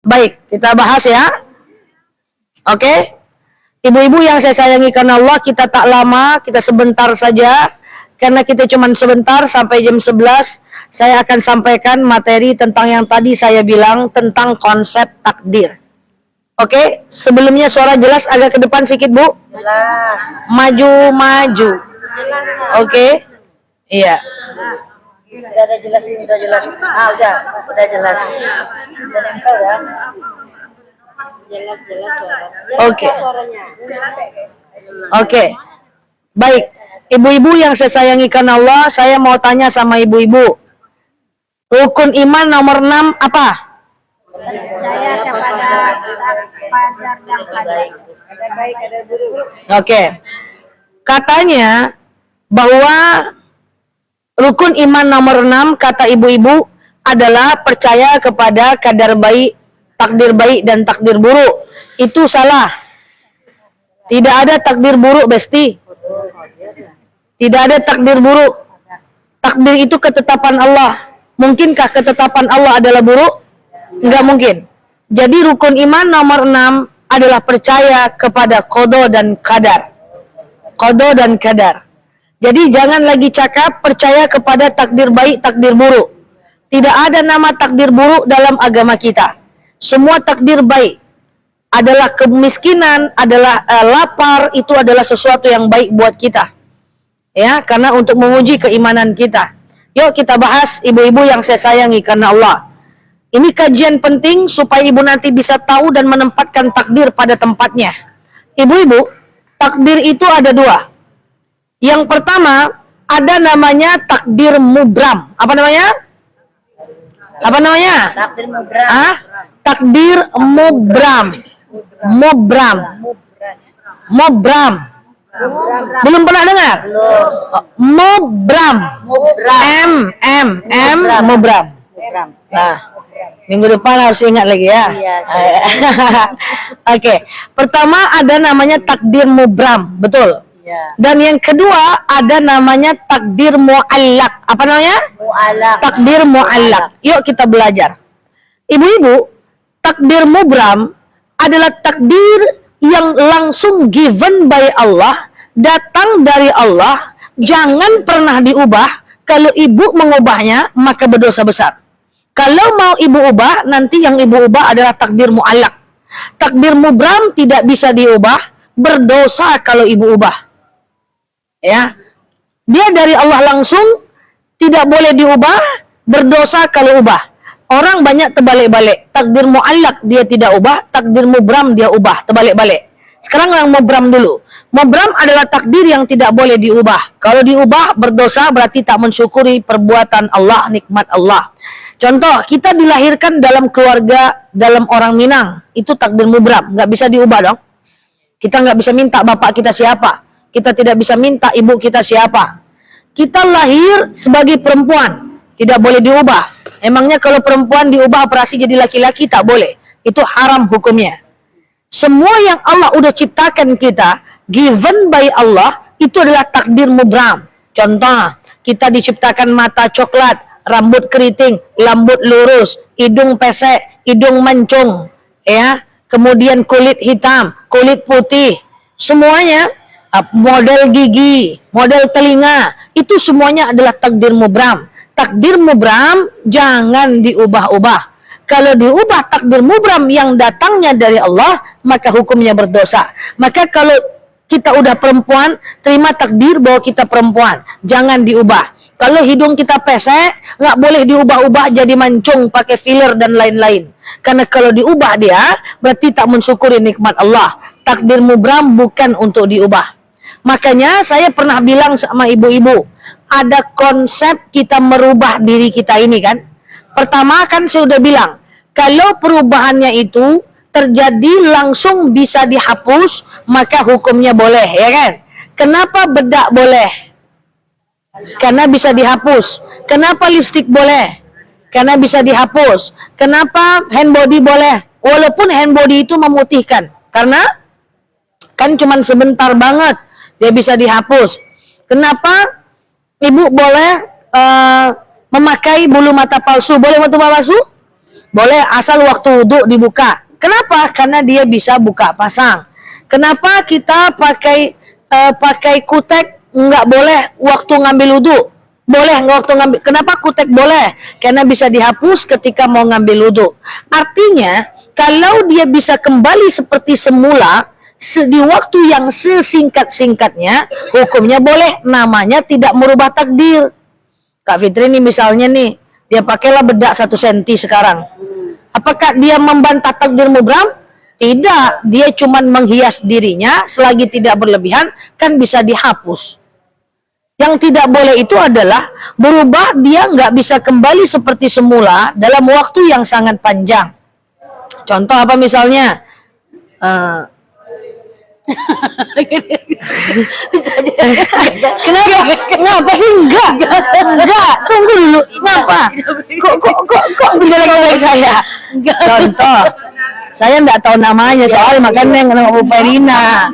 Baik, kita bahas ya. Oke. Ibu-ibu yang saya sayangi karena Allah, kita tak lama, kita sebentar saja. Karena kita cuma sebentar sampai jam 11, saya akan sampaikan materi tentang yang tadi saya bilang tentang konsep takdir. Oke, sebelumnya suara jelas, agak ke depan sedikit, Bu. Jelas. Maju. Oke. Iya. Sudah ada jelas, udah jelas. Udah jelas. Udah nempel ya. Jelas suara. Oke. Oke. Baik. Ibu-ibu yang saya sayangi karena Allah, saya mau tanya sama ibu-ibu. Rukun iman nomor 6 apa? Saya kepada qadar dan qadar. Ada baik, ada buruk. Oke. Katanya bahwa rukun iman nomor 6 kata ibu-ibu adalah percaya kepada kadar baik, takdir baik dan takdir buruk. Itu salah. Tidak ada takdir buruk, Besti. Tidak ada takdir buruk. Takdir itu ketetapan Allah. Mungkinkah ketetapan Allah adalah buruk? Enggak mungkin. Jadi rukun iman nomor 6 adalah percaya kepada qada dan qadar. Qada dan qadar. Jadi jangan lagi cakap percaya kepada takdir baik, takdir buruk. Tidak ada nama takdir buruk dalam agama kita. Semua takdir baik. Adalah kemiskinan, adalah lapar, itu adalah sesuatu yang baik buat kita. Ya, karena untuk menguji keimanan kita. Yuk kita bahas ibu-ibu yang saya sayangi karena Allah. Ini kajian penting supaya ibu nanti bisa tahu dan menempatkan takdir pada tempatnya. Ibu-ibu, takdir itu ada dua. Yang pertama, ada namanya takdir mubram. Apa namanya? Apa namanya? Takdir mubram. Takdir mubram. Mubram. Belum pernah dengar? Mubram. Mubram. Nah, minggu depan harus ingat lagi ya. Iya. Oke. Pertama ada namanya takdir mubram, betul. Iya. Dan yang kedua ada namanya takdir mu'allaq. Apa namanya? Mu'allaq. Takdir mu'allaq. Yuk kita belajar. Ibu-ibu, takdir mubram adalah takdir yang langsung given by Allah, datang dari Allah, jangan pernah diubah. Kalau ibu mengubahnya, maka berdosa besar. Kalau mau ibu ubah, nanti yang ibu ubah adalah takdir mu'allaq. Takdir mubram tidak bisa diubah, berdosa kalau ibu ubah. Ya, dia dari Allah langsung, tidak boleh diubah, berdosa kalau ubah. Orang banyak terbalik-balik. Takdir mu'allaq dia tidak ubah, takdir mubram dia ubah, terbalik-balik. Sekarang yang mubram dulu. Mubram adalah takdir yang tidak boleh diubah. Kalau diubah berdosa berarti tak mensyukuri perbuatan Allah, nikmat Allah. Contoh, kita dilahirkan dalam keluarga, dalam orang Minang. Itu takdir mubram, nggak bisa diubah dong. Kita nggak bisa minta bapak kita siapa. Kita tidak bisa minta ibu kita siapa. Kita lahir sebagai perempuan, tidak boleh diubah. Emangnya kalau perempuan diubah operasi jadi laki-laki tak boleh. Itu haram hukumnya. Semua yang Allah udah ciptakan kita, given by Allah, itu adalah takdir mubram. Contoh, kita diciptakan mata coklat, rambut keriting, rambut lurus, hidung pesek, hidung mancung, ya. Kemudian kulit hitam, kulit putih, semuanya model gigi, model telinga, itu semuanya adalah takdir mubram. Takdir mubram jangan diubah-ubah. Kalau diubah takdir mubram yang datangnya dari Allah, maka hukumnya berdosa. Maka kalau kita udah perempuan, terima takdir bahwa kita perempuan. Jangan diubah. Kalau hidung kita pesek, nggak boleh diubah-ubah jadi mancung, pakai filler dan lain-lain. Karena kalau diubah dia, berarti tak mensyukuri nikmat Allah. Takdir mubram bukan untuk diubah. Makanya saya pernah bilang sama ibu-ibu, ada konsep kita merubah diri kita ini kan. Pertama kan saya udah bilang, kalau perubahannya itu terjadi langsung bisa dihapus, maka hukumnya boleh, ya kan? Kenapa bedak boleh? Karena bisa dihapus. Kenapa lipstick boleh? Karena bisa dihapus. Kenapa hand body boleh? Walaupun hand body itu memutihkan. Karena kan cuman sebentar banget dia bisa dihapus. Kenapa ibu boleh memakai bulu mata palsu? Boleh mata palsu? Boleh asal waktu wudhu dibuka. Kenapa? Karena dia bisa buka pasang. Kenapa kita pakai kutek nggak boleh waktu ngambil wudhu? Boleh nggak waktu ngambil? Kenapa kutek boleh? Karena bisa dihapus ketika mau ngambil wudhu. Artinya, kalau dia bisa kembali seperti semula di waktu yang sesingkat-singkatnya, hukumnya boleh. Namanya tidak merubah takdir. Kak Fitri nih misalnya nih, dia pakailah bedak 1 senti sekarang. Apakah dia membantah takdir mubram? Tidak, dia cuma menghias dirinya selagi tidak berlebihan, kan bisa dihapus. Yang tidak boleh itu adalah berubah, dia nggak bisa kembali seperti semula dalam waktu yang sangat panjang. Contoh apa misalnya? Kenapa sih enggak? Tunggu dulu. Kenapa? Kok geleng-geleng saya? Contoh, saya enggak tahu namanya soal makanya nggak Bu Ferina.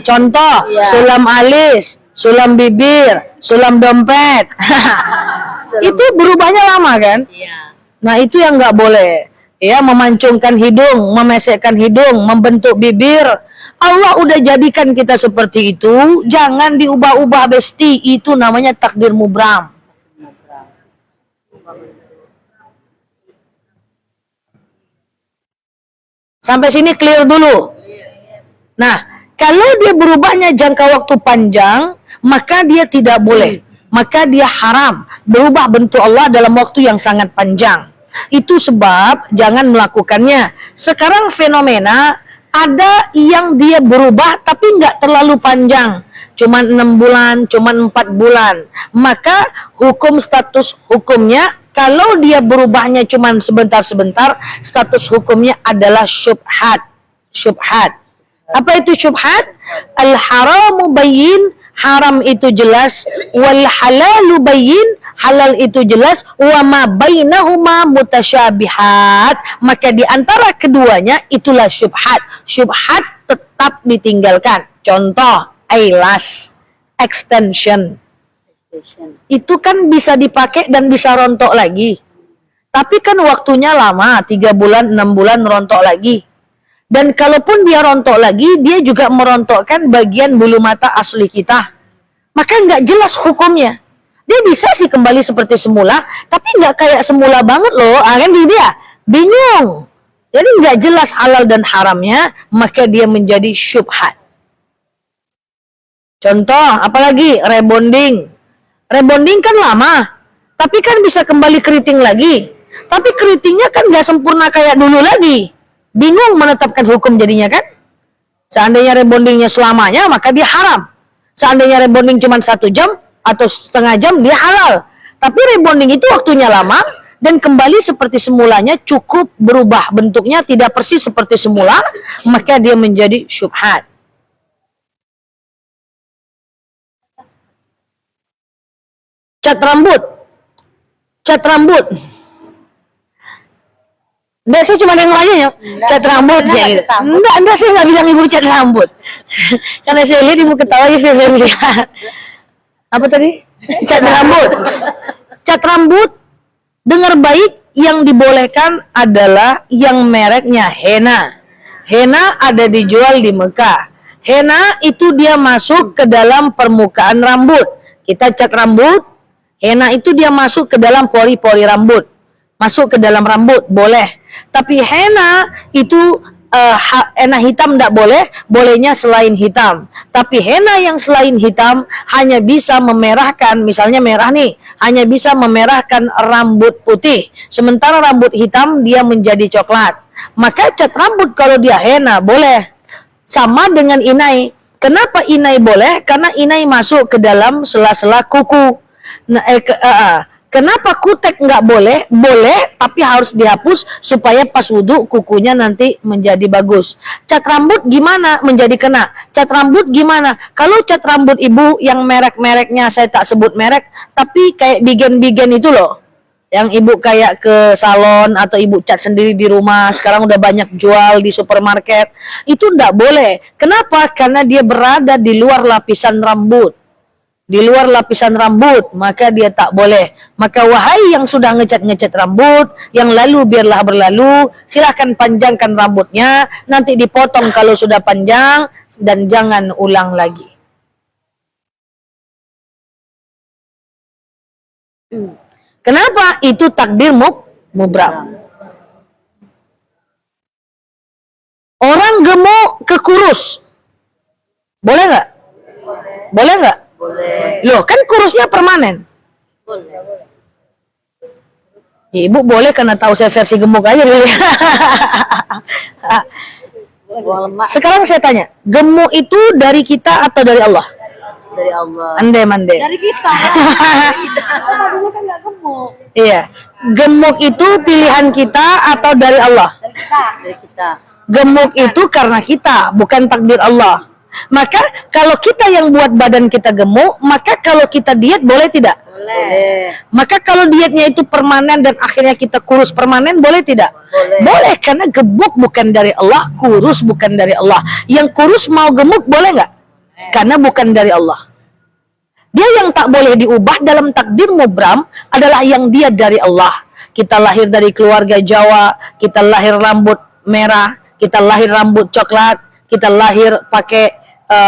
Contoh, sulam alis, sulam bibir, sulam dompet. Itu berubahnya lama kan? Nah itu yang nggak boleh. Ya, memancungkan hidung, memesekkan hidung, membentuk bibir. Allah udah jadikan kita seperti itu, jangan diubah-ubah besti, itu namanya takdir mubram. Sampai sini clear dulu. Nah, kalau dia berubahnya jangka waktu panjang, maka dia tidak boleh. Maka dia haram berubah bentuk Allah dalam waktu yang sangat panjang. Itu sebab jangan melakukannya. Sekarang fenomena ada yang dia berubah tapi nggak terlalu panjang, cuman 6 bulan, cuman 4 bulan. Maka hukum status hukumnya, kalau dia berubahnya cuman sebentar-sebentar, status hukumnya adalah syubhat. Syubhat. Apa itu syubhat? Al haramu bayyin, haram itu jelas, wal halalu bayyin, halal itu jelas, wa ma bainahuma mutasyabihat, maka di antara keduanya itulah syubhat. Syubhat tetap ditinggalkan. Contoh, eyelash extension. Itu kan bisa dipakai dan bisa rontok lagi. Tapi kan waktunya lama, 3 bulan, 6 bulan rontok lagi. Dan kalaupun dia rontok lagi, dia juga merontokkan bagian bulu mata asli kita. Maka nggak jelas hukumnya. Dia bisa sih kembali seperti semula, tapi nggak kayak semula banget loh. Kan dia bingung. Jadi nggak jelas halal dan haramnya, maka dia menjadi syubhat. Contoh, apalagi rebonding. Rebonding kan lama, tapi kan bisa kembali keriting lagi. Tapi keritingnya kan nggak sempurna kayak dulu lagi. Bingung menetapkan hukum jadinya kan? Seandainya rebondingnya selamanya, maka dia haram. Seandainya rebonding cuma 1 jam, atau setengah jam, dia halal. Tapi rebonding itu waktunya lama dan kembali seperti semulanya, cukup berubah bentuknya tidak persis seperti semula, maka dia menjadi syubhat. Cat rambut. Cat rambut. Enggak, saya cuma yang lainnya ya. Cat rambut ya gitu. Enggak, saya nggak bilang ibu cat rambut. Karena saya lihat ibu ketawa, saya lihat. Apa tadi? Cat rambut. Cat rambut, dengar baik, yang dibolehkan adalah yang mereknya henna. Henna ada dijual di Mekah. Henna itu dia masuk ke dalam permukaan rambut. Kita cat rambut, henna itu dia masuk ke dalam pori-pori rambut. Masuk ke dalam rambut, boleh. Tapi henna itu henna hitam tidak boleh, bolehnya selain hitam. Tapi henna yang selain hitam hanya bisa memerahkan, misalnya merah nih, hanya bisa memerahkan rambut putih. Sementara rambut hitam dia menjadi coklat. Maka cat rambut kalau dia henna boleh. Sama dengan inai. Kenapa inai boleh? Karena inai masuk ke dalam sela-sela kuku. Kenapa kutek nggak boleh? Boleh, tapi harus dihapus supaya pas wudhu kukunya nanti menjadi bagus. Cat rambut gimana menjadi kena? Cat rambut gimana? Kalau cat rambut ibu yang merek-mereknya saya tak sebut merek, tapi kayak bigen-bigen itu loh. Yang ibu kayak ke salon atau ibu cat sendiri di rumah, sekarang udah banyak jual di supermarket. Itu nggak boleh. Kenapa? Karena dia berada di luar lapisan rambut. di luar lapisan rambut, maka dia tak boleh. Maka wahai yang sudah ngecat-ngecat rambut, yang lalu biarlah berlalu, silahkan panjangkan rambutnya, nanti dipotong kalau sudah panjang, dan jangan ulang lagi. Kenapa? Itu takdir mubram. Orang gemuk ke kurus, boleh nggak? Boleh nggak? Boleh. Loh, kan kurusnya permanen. Boleh. Ya, Ibu boleh karena tahu saya versi gemuk aja dulu. Sekarang saya tanya, gemuk itu dari kita atau dari Allah? Dari Allah. Andai mandai. Dari kita. Tadinya kan nggak gemuk. Iya. Gemuk itu pilihan kita atau dari Allah? Dari kita. Dari kita. Gemuk itu karena kita, bukan takdir Allah. Maka kalau kita yang buat badan kita gemuk, maka kalau kita diet boleh tidak? Boleh. Maka kalau dietnya itu permanen dan akhirnya kita kurus permanen, boleh tidak? Boleh. Boleh, karena gemuk bukan dari Allah, kurus bukan dari Allah. Yang kurus mau gemuk boleh nggak? Karena bukan dari Allah. Dia yang tak boleh diubah dalam takdir mubram adalah yang dia dari Allah. Kita lahir dari keluarga Jawa, kita lahir rambut merah, kita lahir rambut coklat, kita lahir pakai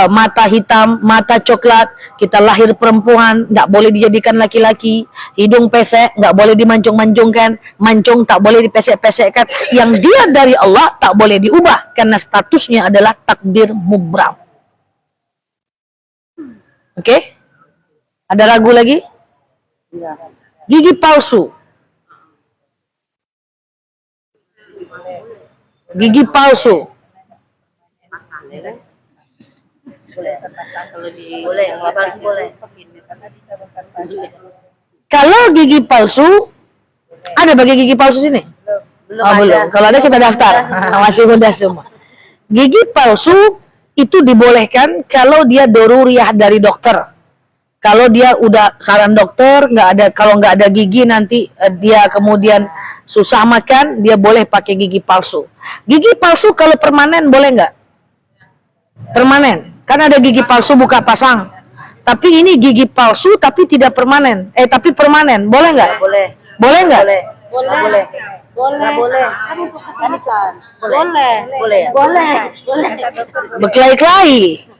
mata hitam, mata coklat, kita lahir perempuan, nggak boleh dijadikan laki-laki, hidung pesek, nggak boleh dimancung-mancungkan, mancung tak boleh dipesek-pesekkan. Yang dia dari Allah tak boleh diubah karena statusnya adalah takdir mubram. Oke? Ada ragu lagi? Enggak. Gigi palsu. Gigi palsu. Boleh, yang lapis boleh. Kalau gigi palsu, ada bagi gigi palsu sini? Belum Oh, belum. Kalau ada kita daftar. Masih muda semua. Gigi palsu itu dibolehkan kalau dia doruriyah dari dokter. Kalau dia udah saran dokter, nggak ada, kalau nggak ada gigi nanti dia kemudian susah makan, dia boleh pakai gigi palsu. Gigi palsu kalau permanen boleh nggak? Permanen. Kan ada gigi palsu buka pasang. Tapi ini gigi palsu tapi tidak permanen. Tapi permanen. Boleh nggak? Boleh. Boleh nggak? Boleh. Boleh. Boleh. Boleh. Boleh. Boleh. Boleh. Boleh. Berkelahi-kelahi.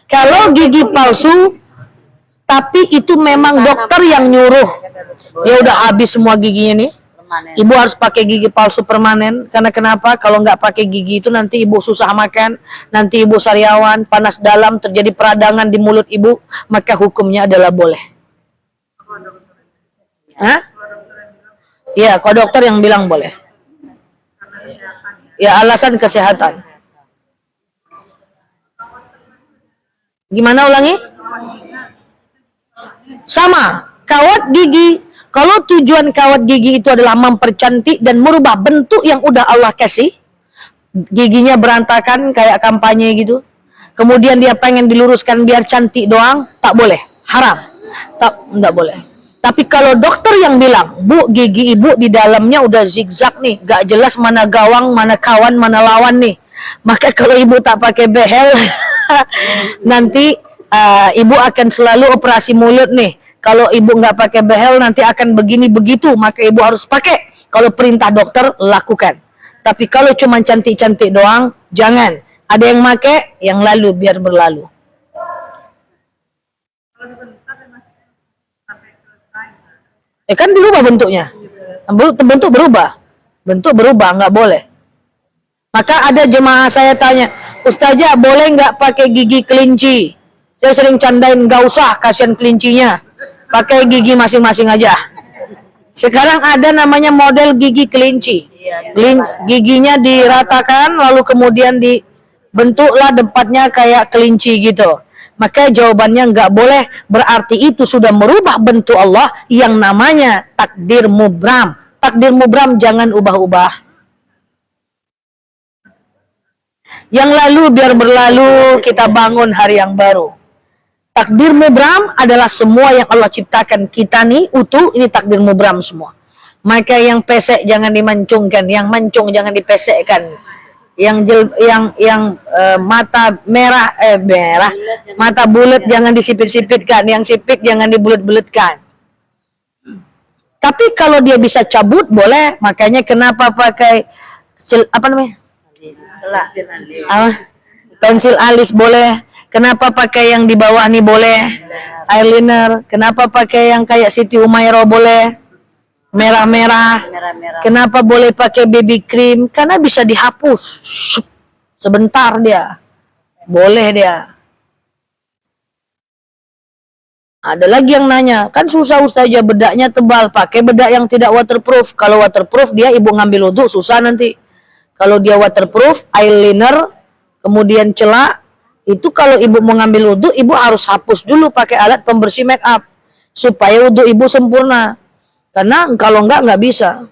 Kalau gigi palsu tapi itu memang dokter yang nyuruh, ya udah habis semua giginya nih, Permanen. ibu harus pakai gigi palsu permanen. Karena kenapa? Kalau nggak pakai gigi itu nanti ibu susah makan, nanti ibu sariawan, panas dalam, terjadi peradangan di mulut ibu, maka hukumnya adalah boleh. Hah? Ya, kalau dokter yang bilang boleh. Ya, alasan kesehatan. Gimana ulangi? Sama, kawat gigi. Kalau tujuan kawat gigi itu adalah mempercantik dan merubah bentuk yang udah Allah kasih, giginya berantakan kayak kampanye gitu, kemudian dia pengen diluruskan biar cantik doang, tak boleh, haram, enggak boleh. Tapi kalau dokter yang bilang, Bu, gigi ibu di dalamnya udah zigzag nih, gak jelas mana gawang, mana kawan, mana lawan nih, maka kalau ibu tak pakai behel, nanti ibu akan selalu operasi mulut nih. Kalau ibu nggak pakai behel nanti akan begini begitu, maka ibu harus pakai. Kalau perintah dokter lakukan. Tapi kalau cuma cantik-cantik doang, jangan. Ada yang pakai, yang lalu biar berlalu. Kan dirubah bentuknya. Bentuk berubah. Bentuk berubah, nggak boleh. Maka ada jemaah saya tanya, Ustazah boleh nggak pakai gigi kelinci? Saya sering candain, nggak usah, kasihan kelincinya. Pakai gigi masing-masing aja. Sekarang ada namanya model gigi kelinci. Giginya diratakan, lalu kemudian dibentuklah depannya kayak kelinci gitu. Maka jawabannya nggak boleh, berarti itu sudah merubah bentuk Allah yang namanya takdir mubram. Takdir mubram jangan ubah-ubah. Yang lalu biar berlalu, kita bangun hari yang baru. Takdir mubram adalah semua yang Allah ciptakan kita nih utuh, ini takdir mubram semua. Maka yang pesek jangan dimancungkan, yang mancung jangan dipesekkan. mata merah mata bulat jangan disipit-sipitkan, yang sipit jangan dibulet-buletkan. Tapi kalau dia bisa cabut boleh, makanya kenapa pakai apa namanya? Pensil alis boleh. Kenapa pakai yang di bawah nih boleh? Eyeliner. Kenapa pakai yang kayak Siti Humairah boleh? Merah-merah. Kenapa boleh pakai baby cream? Karena bisa dihapus. Sebentar dia. Boleh dia. Ada lagi yang nanya, kan susah Ustazah bedaknya tebal, pakai bedak yang tidak waterproof. Kalau waterproof dia ibu ngambil wudhu susah nanti. Kalau dia waterproof, eyeliner, kemudian celak, itu kalau ibu mau ngambil wudhu, ibu harus hapus dulu pakai alat pembersih make up supaya wudhu ibu sempurna. Karena kalau nggak bisa.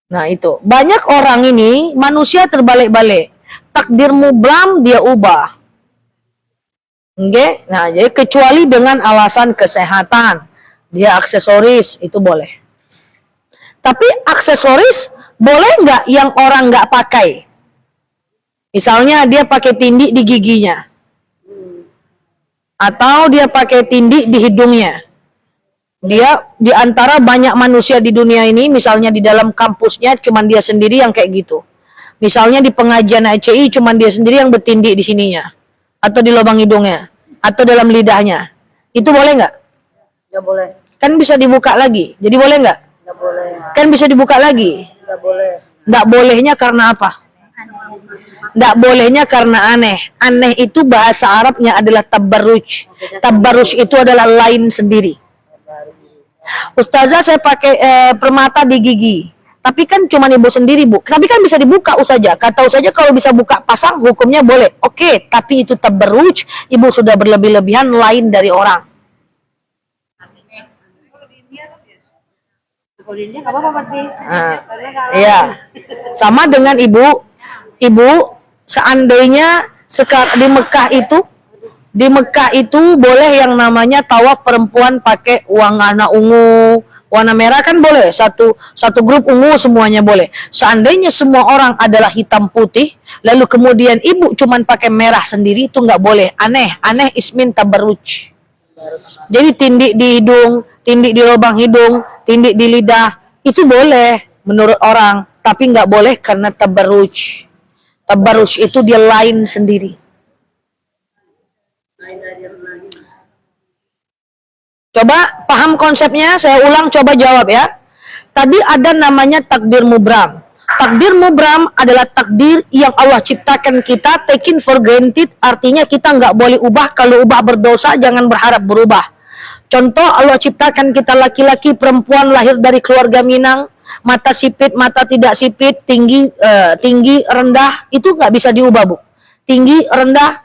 Nah itu, banyak orang ini manusia terbalik-balik. Takdir mublam dia ubah. Oke, nah jadi kecuali dengan alasan kesehatan, dia aksesoris itu boleh. Tapi aksesoris boleh nggak yang orang nggak pakai? Misalnya dia pakai tindik di giginya, atau dia pakai tindik di hidungnya. Dia di antara banyak manusia di dunia ini, misalnya di dalam kampusnya cuman dia sendiri yang kayak gitu. Misalnya di pengajian HCI cuman dia sendiri yang bertindik di sininya. Atau di lubang hidungnya, atau dalam lidahnya. Itu boleh nggak? Nggak boleh. Kan bisa dibuka lagi. Jadi boleh nggak? Nggak boleh. Kan bisa dibuka lagi. Nggak boleh. Nggak bolehnya karena apa? Nggak bolehnya karena aneh. Aneh itu bahasa Arabnya adalah tabarruj. Tabarruj itu adalah lain sendiri. Ustazah saya pakai permata di gigi. Tapi kan cuma ibu sendiri, Bu. Tapi kan bisa dibuka, Ustazah. Kata Ustazah kalau bisa buka pasang, hukumnya boleh. Oke, tapi itu tabarruj, ibu sudah berlebih-lebihan lain dari orang. Iya. Sama dengan ibu seandainya di Mekah itu boleh yang namanya tawaf perempuan pakai warna ungu. Warna merah kan boleh, satu grup ungu semuanya boleh. Seandainya semua orang adalah hitam putih, lalu kemudian ibu cuman pakai merah sendiri, itu nggak boleh. Aneh ismin tabarruj. Jadi tindik di hidung, tindik di lubang hidung, tindik di lidah, itu boleh menurut orang, tapi nggak boleh karena tabarruj. Tabarruj itu dia lain sendiri. Coba paham konsepnya, saya ulang, coba jawab ya. Tadi ada namanya takdir mubram. Takdir mubram adalah takdir yang Allah ciptakan kita, taken for granted, artinya kita nggak boleh ubah. Kalau ubah berdosa, jangan berharap berubah. Contoh, Allah ciptakan kita laki-laki, perempuan, lahir dari keluarga Minang, mata sipit, mata tidak sipit, tinggi, rendah, itu nggak bisa diubah, Bu. Tinggi, rendah,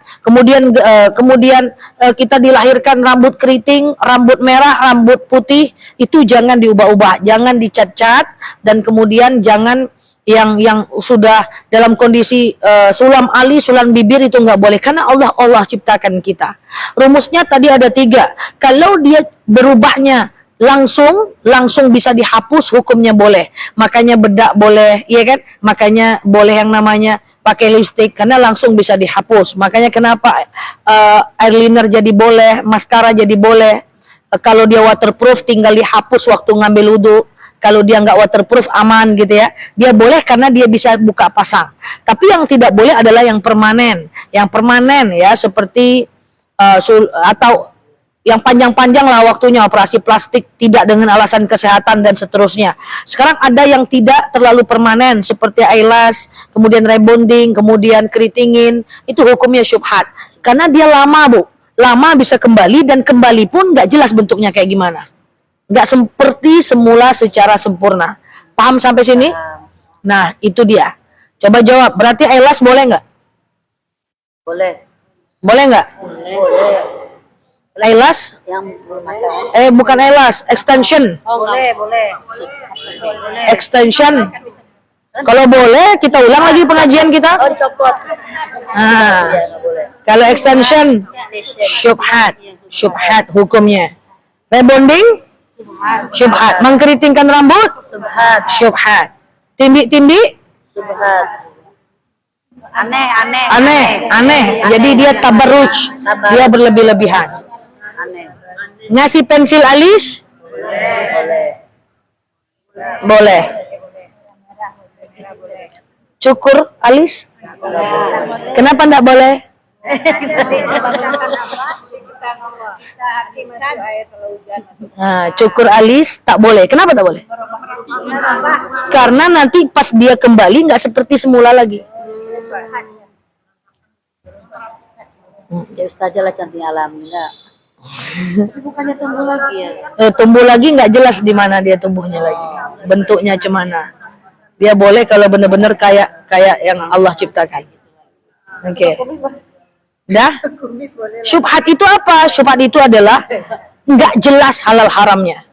kemudian kita dilahirkan rambut keriting, rambut merah, rambut putih, itu jangan diubah-ubah, jangan dicat-cat, dan kemudian jangan yang sudah dalam kondisi sulam ali, sulam bibir, itu nggak boleh, karena Allah ciptakan kita. Rumusnya tadi ada 3. Kalau dia berubahnya langsung bisa dihapus, hukumnya boleh. Makanya bedak boleh, iya kan? Makanya boleh yang namanya pakai lipstick karena langsung bisa dihapus. Makanya kenapa eyeliner jadi boleh, maskara jadi boleh. Kalau dia waterproof tinggal dihapus waktu ngambil wudhu. Kalau dia nggak waterproof aman gitu ya. Dia boleh karena dia bisa buka pasang. Tapi yang tidak boleh adalah yang permanen. Yang permanen ya seperti atau yang panjang-panjang lah waktunya, operasi plastik tidak dengan alasan kesehatan dan seterusnya. Sekarang ada yang tidak terlalu permanen seperti eyelash, kemudian rebonding, kemudian keritingin, itu hukumnya syubhat. Karena dia lama, Bu. Lama bisa kembali, dan kembali pun nggak jelas bentuknya kayak gimana. Nggak seperti semula secara sempurna. Paham sampai sini? Nah, itu dia. Coba jawab, berarti eyelash boleh nggak? Boleh. Boleh nggak? Boleh. Eyelash? Yang bermata. Bukan eyelash, extension. Oh, boleh. Extension. Kalau boleh, kita ulang lagi pengajian kita. Oh, copot. Nah, kalau extension, syubhat hukumnya. Rebonding, syubhat. Mengkeritingkan rambut, syubhat. Tindik-tindik, Subhat. Aneh. Aneh. Jadi dia tabarruj. Dia berlebih-lebihan. Aneh. Ngasih pensil alis? Boleh. Cukur alis? Kenapa enggak boleh? Nah, cukur alis tak boleh. Kenapa tak boleh? Karena nanti pas dia kembali nggak seperti semula lagi. Ya Ustazah lah cantik alami enggak. Bukannya tumbuh lagi ya? Tumbuh lagi nggak jelas di mana dia tumbuhnya lagi. Bentuknya cemana. Dia boleh kalau benar-benar kayak yang Allah ciptakan. Oke. Dah? Syubhat itu apa? Syubhat itu adalah nggak jelas halal haramnya.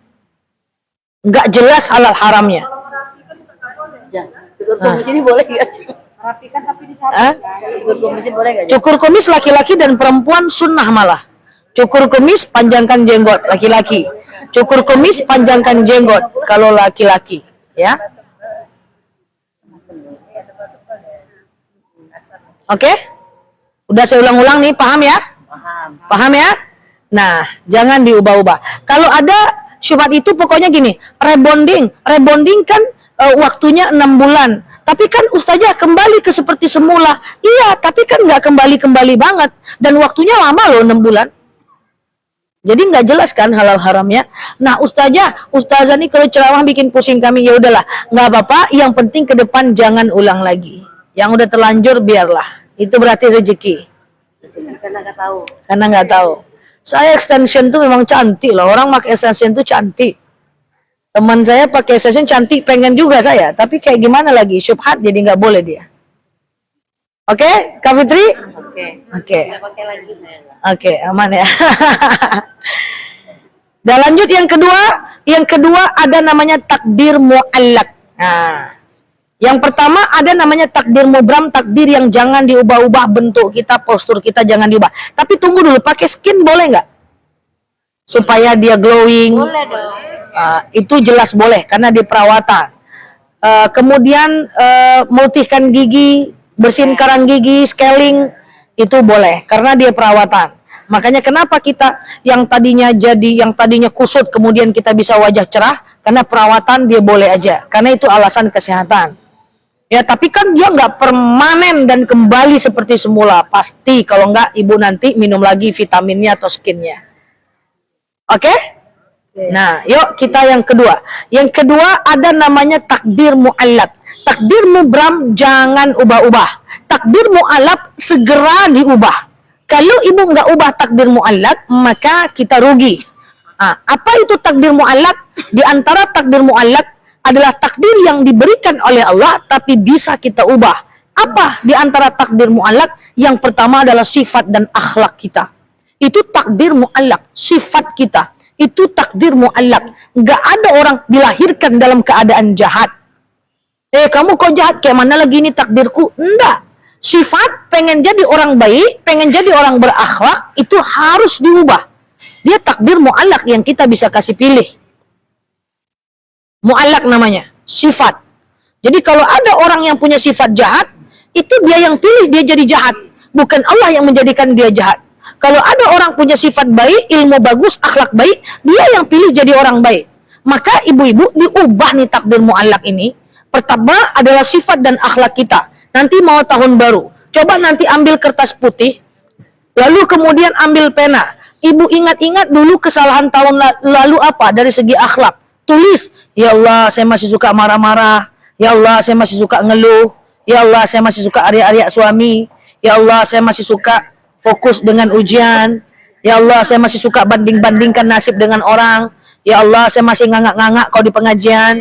Nggak jelas halal haramnya. Cukur kumis ini boleh nggak? Rapikan tapi disamping. Cukur kumis ini boleh nggak? Cukur kumis laki-laki dan perempuan sunnah malah. Cukur kumis panjangkan jenggot laki-laki. Cukur kumis panjangkan jenggot kalau laki-laki, ya. Oke? Udah saya ulang-ulang nih, paham ya? Paham ya? Nah, jangan diubah-ubah. Kalau ada syubhat itu pokoknya gini, rebonding kan waktunya 6 bulan. Tapi kan ustazah kembali ke seperti semula. Iya, tapi kan nggak kembali banget. Dan waktunya lama loh 6 bulan. Jadi nggak jelas kan halal haramnya. Nah ustazah nih kalau ceramah bikin pusing kami, ya udahlah, nggak apa-apa. Yang penting ke depan jangan ulang lagi. Yang udah terlanjur biarlah. Itu berarti rezeki. Karena nggak tahu. Karena nggak tahu. Saya extension tuh memang cantik loh. Orang pakai extension tuh cantik. Teman saya pakai extension cantik, pengen juga saya. Tapi kayak gimana lagi? Syubhat jadi nggak boleh dia. Oke, Kak Fitri? Oke. Nggak pakai lagi saya. Oke, aman ya. Dan lanjut yang kedua ada namanya takdir mu'allaq. Nah, yang pertama ada namanya takdir mubram, takdir yang jangan diubah-ubah bentuk kita, postur kita jangan diubah. Tapi tunggu dulu, pakai skin boleh nggak? Supaya dia glowing. Boleh dong. Itu jelas boleh karena di perawatan. Kemudian memutihkan gigi, bersihin karang gigi, scaling itu boleh karena dia perawatan. Makanya kenapa kita yang tadinya kusut kemudian kita bisa wajah cerah karena perawatan dia boleh aja karena itu alasan kesehatan. Ya tapi kan dia nggak permanen dan kembali seperti semula pasti, kalau nggak ibu nanti minum lagi vitaminnya atau skinnya. Oke? Nah, yuk kita yang kedua. Yang kedua ada namanya takdir mu'allaq. Takdir mubram jangan ubah-ubah. Takdir mu'allaq segera diubah. Kalau ibu nggak ubah takdir mu'allaq, maka kita rugi. Apa itu takdir mu'allaq? Di antara takdir mu'allaq adalah takdir yang diberikan oleh Allah, tapi bisa kita ubah. Apa di antara takdir mu'allaq? Yang pertama adalah sifat dan akhlak kita. Itu takdir mu'allaq, sifat kita. Itu takdir mu'allaq. Nggak ada orang dilahirkan dalam keadaan jahat. Kamu kok jahat? Kayak mana lagi ini takdirku? Enggak. Sifat pengen jadi orang baik, pengen jadi orang berakhlak, itu harus diubah. Dia takdir mu'allaq yang kita bisa kasih pilih. Mu'allaq namanya, sifat. Jadi kalau ada orang yang punya sifat jahat, itu dia yang pilih dia jadi jahat. Bukan Allah yang menjadikan dia jahat. Kalau ada orang punya sifat baik, ilmu bagus, akhlak baik, dia yang pilih jadi orang baik. Maka ibu-ibu diubah nih takdir mu'allaq ini. Pertama adalah sifat dan akhlak kita. Nanti mau tahun baru, coba nanti ambil kertas putih, lalu kemudian ambil pena. Ibu ingat-ingat dulu kesalahan tahun lalu apa dari segi akhlak. Tulis, ya Allah saya masih suka marah-marah, ya Allah saya masih suka ngeluh, ya Allah saya masih suka ariak-ariak suami, ya Allah saya masih suka fokus dengan ujian, ya Allah saya masih suka banding-bandingkan nasib dengan orang, ya Allah saya masih ngangak-ngangak kau di pengajian.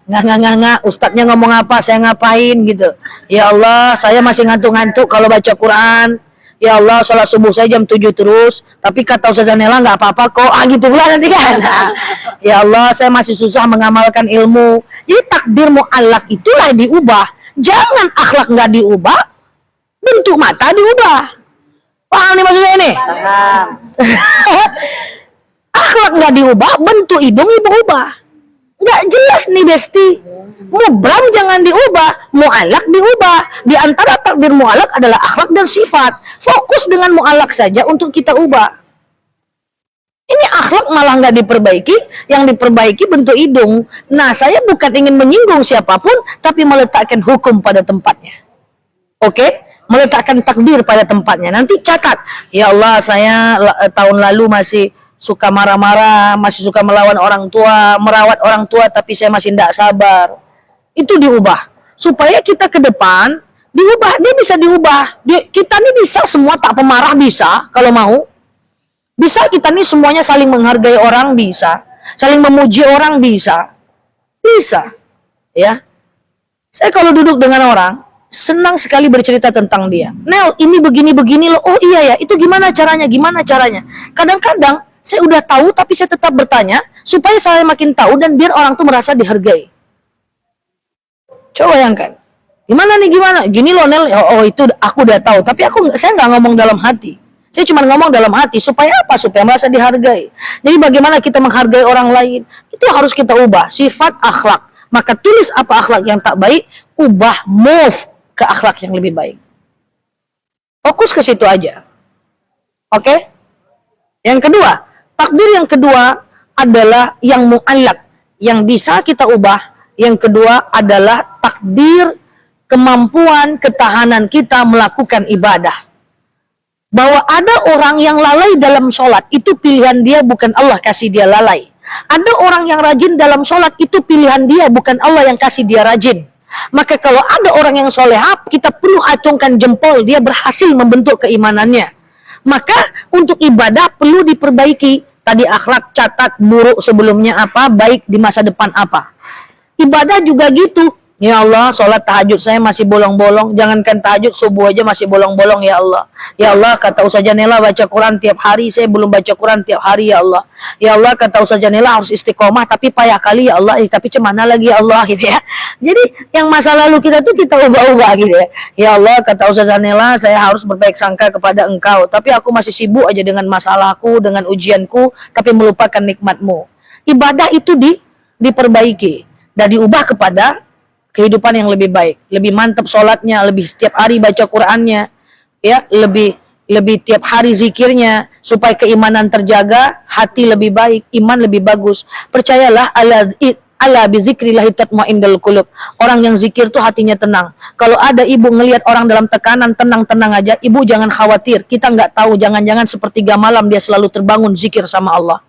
Ngangak-ngangak, ustadznya ngomong apa, saya ngapain gitu. Ya Allah, saya masih ngantuk-ngantuk kalau baca Quran. Ya Allah, sholat subuh saya jam 7 terus. Tapi kata Ustazah Nela nggak apa-apa kok. Gitu pula nanti kan. Ya Allah, saya masih susah mengamalkan ilmu. Jadi takdir mu'allaq itulah diubah. Jangan akhlak nggak diubah, bentuk mata diubah. Paham nih maksudnya ini? Paham. Akhlak nggak diubah, bentuk hidung ibu ubah. Nggak jelas nih Besti. Mubram jangan diubah, mu'alak diubah. Di antara takdir mu'alak adalah akhlak dan sifat. Fokus dengan mu'alak saja untuk kita ubah. Ini akhlak malah nggak diperbaiki, yang diperbaiki bentuk hidung. Nah, saya bukan ingin menyinggung siapapun, tapi meletakkan hukum pada tempatnya. Oke? Meletakkan takdir pada tempatnya. Nanti catat, ya Allah, saya tahun lalu masih suka marah-marah, masih suka melawan orang tua, merawat orang tua, tapi saya masih tidak sabar. Itu diubah. Supaya kita ke depan, diubah, dia bisa diubah. Kita ini bisa semua tak pemarah, bisa, kalau mau. Bisa kita nih semuanya saling menghargai orang, bisa. Saling memuji orang, bisa. Bisa. Ya. Saya kalau duduk dengan orang, senang sekali bercerita tentang dia. Nel, ini begini-begini loh. Oh iya ya, itu gimana caranya? Gimana caranya? Kadang-kadang saya udah tahu, tapi saya tetap bertanya, supaya saya makin tahu dan biar orang tuh merasa dihargai. Coba bayangkan. Gimana nih, gimana? Gini loh Nel, oh itu aku udah tahu. Tapi saya nggak ngomong dalam hati. Saya cuma ngomong dalam hati, supaya apa? Supaya merasa dihargai. Jadi bagaimana kita menghargai orang lain? Itu harus kita ubah, sifat akhlak. Maka tulis apa akhlak yang tak baik, ubah, move ke akhlak yang lebih baik. Fokus ke situ aja. Oke? Yang kedua, takdir yang kedua adalah yang mu'allak, yang bisa kita ubah. Yang kedua adalah takdir kemampuan, ketahanan kita melakukan ibadah. Bahwa ada orang yang lalai dalam sholat, itu pilihan dia, bukan Allah kasih dia lalai. Ada orang yang rajin dalam sholat, itu pilihan dia, bukan Allah yang kasih dia rajin. Maka kalau ada orang yang solehah, kita perlu acungkan jempol, dia berhasil membentuk keimanannya. Maka untuk ibadah perlu diperbaiki. Tadi akhlak, catat, buruk sebelumnya apa, baik di masa depan apa. Ibadah juga gitu. Ya Allah, sholat tahajud saya masih bolong-bolong. Jangankan tahajud, subuh aja masih bolong-bolong ya Allah. Ya Allah, kata Ustazah Nela baca Quran tiap hari, saya belum baca Quran tiap hari ya Allah. Ya Allah, kata Ustazah Nela harus istiqomah, tapi payah kali ya Allah. Tapi cemana lagi ya Allah gitu ya. Jadi yang masa lalu kita tuh kita ubah-ubah gitu ya. Ya Allah, kata Ustazah Nela, saya harus berbaik sangka kepada Engkau. Tapi aku masih sibuk aja dengan masalahku, dengan ujianku, tapi melupakan nikmatmu. Ibadah itu diperbaiki dan diubah kepada kehidupan yang lebih baik, lebih mantap sholatnya, lebih setiap hari baca Qurannya, ya, lebih tiap hari zikirnya, supaya keimanan terjaga, hati lebih baik, iman lebih bagus. Percayalah, ala bizikrillah tatmainnul qulub. Orang yang zikir tuh hatinya tenang. Kalau ada ibu ngelihat orang dalam tekanan, tenang-tenang aja, ibu jangan khawatir. Kita nggak tahu, jangan-jangan sepertiga malam dia selalu terbangun zikir sama Allah.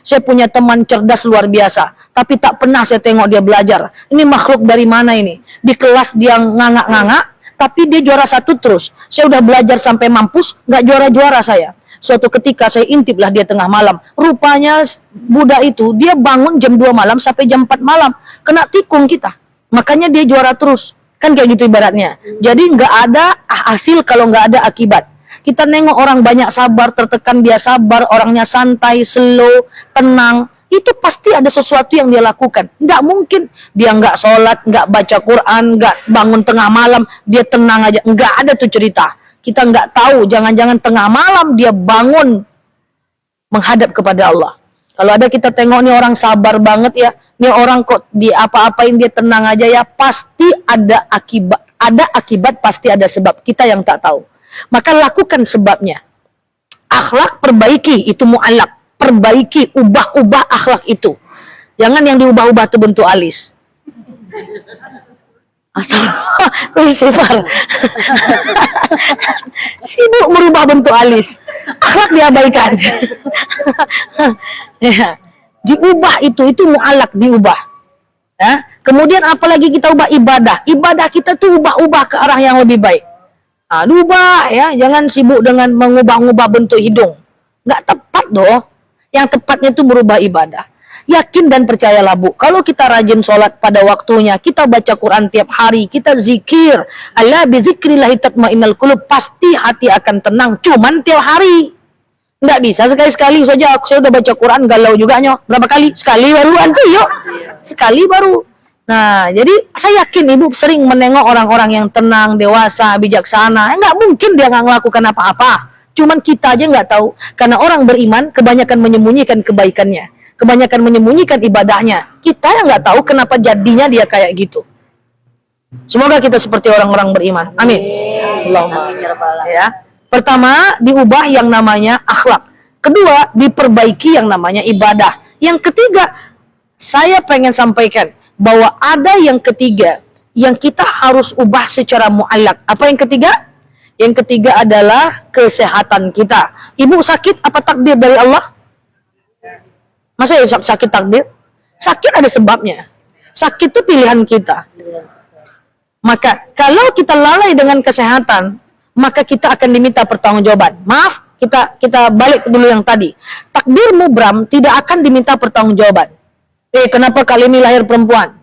Saya punya teman cerdas luar biasa, tapi tak pernah saya tengok dia belajar. Ini makhluk dari mana ini? Di kelas dia ngangak-ngangak, tapi dia juara 1 terus. Saya udah belajar sampai mampus, nggak juara-juara saya. Suatu ketika saya intiplah dia tengah malam. Rupanya budak itu, dia bangun jam 2 malam sampai jam 4 malam. Kena tikung kita. Makanya dia juara terus. Kan kayak gitu ibaratnya. Jadi nggak ada hasil kalau nggak ada akibat. Kita nengok orang banyak sabar, tertekan dia sabar, orangnya santai, slow, tenang. Itu pasti ada sesuatu yang dia lakukan. Nggak mungkin dia nggak sholat, nggak baca Quran, nggak bangun tengah malam, dia tenang aja. Nggak ada tuh cerita. Kita nggak tahu, jangan-jangan tengah malam dia bangun menghadap kepada Allah. Kalau ada kita tengok nih orang sabar banget ya, nih orang kok di apa-apain dia tenang aja ya, pasti ada akibat. Ada akibat, pasti ada sebab. Kita yang tak tahu. Maka lakukan sebabnya. Akhlak perbaiki, itu mu'alak. Perbaiki, ubah-ubah akhlak itu. Jangan yang diubah-ubah itu bentuk alis. Astagfirullah, istighfar. Sibuk merubah bentuk alis. Akhlak diabaikan. Ya. Diubah itu mu'alak, diubah. Ya. Kemudian apalagi kita ubah ibadah. Ibadah kita tuh ubah-ubah ke arah yang lebih baik. Nah, ubah ya, jangan sibuk dengan mengubah-ubah bentuk hidung. Nggak tepat doh. Yang tepatnya itu merubah ibadah. Yakin dan percayalah Bu, kalau kita rajin sholat pada waktunya, kita baca Quran tiap hari, kita zikir, ala bizikrillah tatmainnul qulub, pasti hati akan tenang. Cuman tiap hari. Nggak bisa sekali-sekali saja. Saya udah baca Quran galau juga nyoh. Berapa kali? Sekali baru antu yuk. Sekali baru. Nah, jadi saya yakin Ibu sering menengok orang-orang yang tenang, dewasa, bijaksana. Nggak mungkin dia nggak melakukan apa-apa. Cuman kita aja nggak tahu. Karena orang beriman kebanyakan menyembunyikan kebaikannya. kebanyakan menyembunyikan ibadahnya. Kita yang nggak tahu kenapa jadinya dia kayak gitu. Semoga kita seperti orang-orang beriman. Amin. Allahumma. Ya. Pertama, diubah yang namanya akhlak. Kedua, diperbaiki yang namanya ibadah. Yang ketiga, saya pengen sampaikan bahwa ada yang ketiga yang kita harus ubah secara mu'allak. Apa yang ketiga? Yang ketiga adalah kesehatan kita. Ibu sakit, apa takdir dari Allah? Masa ya sakit takdir? Sakit ada sebabnya. Sakit itu pilihan kita. Maka kalau kita lalai dengan kesehatan, maka kita akan diminta pertanggungjawaban. Maaf, kita balik dulu yang tadi. Takdir mubram tidak akan diminta pertanggungjawaban. Kenapa kali ini lahir perempuan?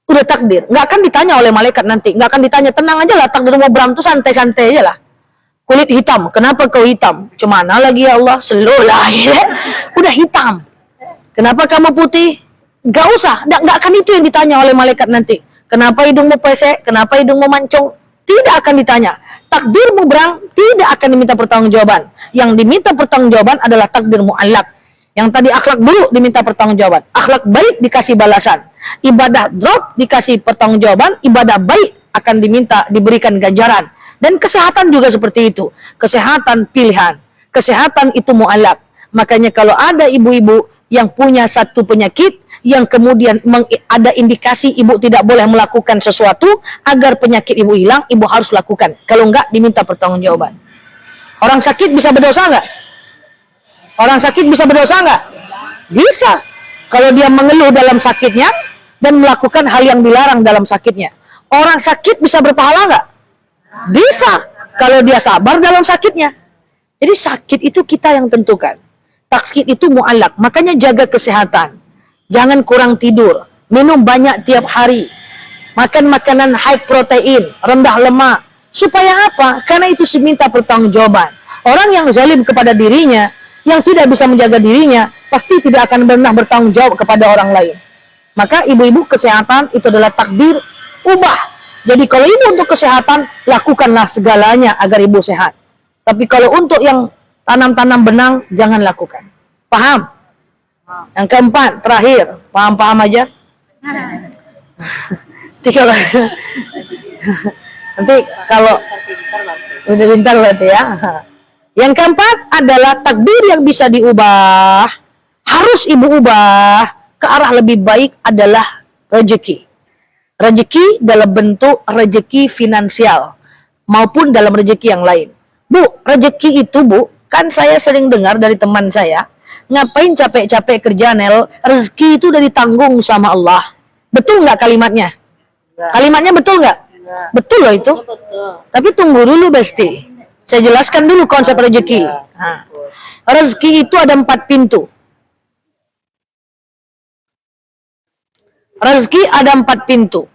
Udah takdir, nggak akan ditanya oleh malaikat nanti, nggak akan ditanya, tenang aja lah, takdir mubram tuh santai-santai aja lah. Kulit hitam, kenapa kau hitam? Cemana lagi ya Allah, seluruh lahir, udah hitam. Kenapa kamu putih? Nggak usah, nggak akan itu yang ditanya oleh malaikat nanti. Kenapa hidungmu pesek? Kenapa hidungmu mancung? Tidak akan ditanya. Takdir mubrang tidak akan diminta pertanggungjawaban. Yang diminta pertanggungjawaban adalah takdir mu'allak. Yang tadi akhlak dulu diminta pertanggungjawaban. Akhlak baik dikasih balasan. Ibadah drop dikasih pertanggungjawaban. Ibadah baik akan diberikan ganjaran. Dan kesehatan juga seperti itu. Kesehatan pilihan. Kesehatan itu mu'allak. Makanya kalau ada ibu-ibu yang punya satu penyakit, yang kemudian ada indikasi ibu tidak boleh melakukan sesuatu agar penyakit ibu hilang, ibu harus lakukan. Kalau enggak, diminta pertanggungjawaban. Orang sakit bisa berdosa enggak? Orang sakit bisa berdosa enggak? Bisa. Kalau dia mengeluh dalam sakitnya dan melakukan hal yang dilarang dalam sakitnya. Orang sakit bisa berpahala enggak? Bisa. Kalau dia sabar dalam sakitnya. Jadi sakit itu kita yang tentukan. Sakit itu mu'allak. Makanya jaga kesehatan. Jangan kurang tidur, minum banyak tiap hari, makan makanan high protein, rendah lemak. Supaya apa? Karena itu diminta pertanggungjawaban. Orang yang zalim kepada dirinya, yang tidak bisa menjaga dirinya, pasti tidak akan pernah bertanggung jawab kepada orang lain. Maka ibu-ibu, kesehatan itu adalah takdir, ubah. Jadi kalau ibu untuk kesehatan, lakukanlah segalanya agar ibu sehat. Tapi kalau untuk yang tanam-tanam benang, jangan lakukan. Paham? Yang keempat, terakhir, paham-paham aja. Nanti kalau udah pintar berarti ya. Yang keempat adalah takdir yang bisa diubah, harus ibu ubah ke arah lebih baik adalah rezeki. Rezeki dalam bentuk rezeki finansial maupun dalam rezeki yang lain. Bu, rezeki itu Bu, kan saya sering dengar dari teman saya, ngapain capek-capek kerja Nel, rezeki itu udah ditanggung sama Allah. Betul nggak kalimatnya? Enggak. Kalimatnya betul nggak? Betul loh itu. Betul. Tapi tunggu dulu Besti, saya jelaskan dulu konsep rezeki. Nah, rezeki itu ada 4 pintu. Rezeki ada 4 pintu.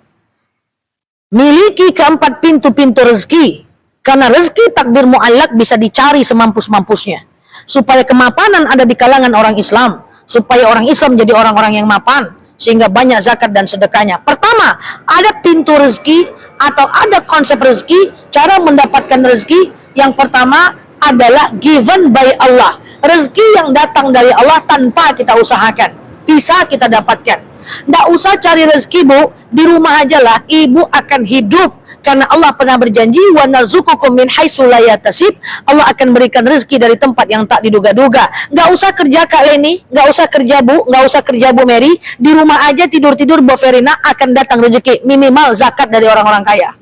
Miliki keempat pintu-pintu rezeki, karena rezeki takdir mu'allak bisa dicari semampus-mampusnya. Supaya kemapanan ada di kalangan orang Islam, supaya orang Islam jadi orang-orang yang mapan, sehingga banyak zakat dan sedekahnya. Pertama, ada pintu rezeki atau ada konsep rezeki, cara mendapatkan rezeki. Yang pertama adalah given by Allah. Rezeki yang datang dari Allah tanpa kita usahakan, bisa kita dapatkan. Nggak usah cari rezeki Bu, di rumah aja lah, ibu akan hidup. Karena Allah pernah berjanji, wa narzuqukum min haitsu la yahtasib. Allah akan berikan rezeki dari tempat yang tak diduga-duga. Nggak usah kerja Kak Leni, nggak usah kerja Bu, nggak usah kerja Bu Mary. Di rumah aja tidur-tidur Bu Verina, akan datang rezeki. Minimal zakat dari orang-orang kaya.